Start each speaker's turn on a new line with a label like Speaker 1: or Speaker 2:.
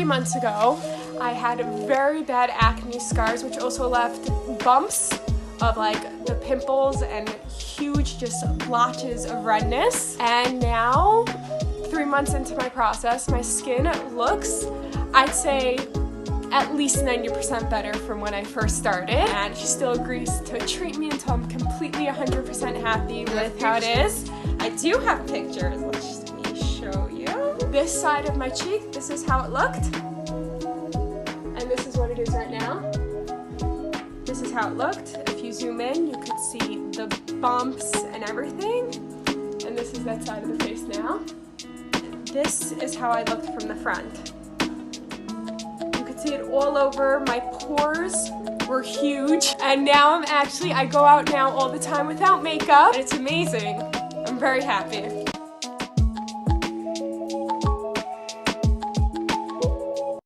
Speaker 1: months ago, I had very bad acne scars, which also left bumps of like the pimples and huge just blotches of redness. And now, 3 months into my process, my skin looks, I'd say, at least 90% better from when I first started. And she still agrees to treat me until I'm completely 100% happy with how it is. I do have pictures. Let me show you. This side of my cheek, this is how it looked. And this is what it is right now. This is how it looked. If you zoom in, you could see the bumps and everything. And this is that side of the face now. This is how I looked from the front. You could see it all over. My pores were huge. And now I go out now all the time without makeup. And it's amazing. I'm very happy.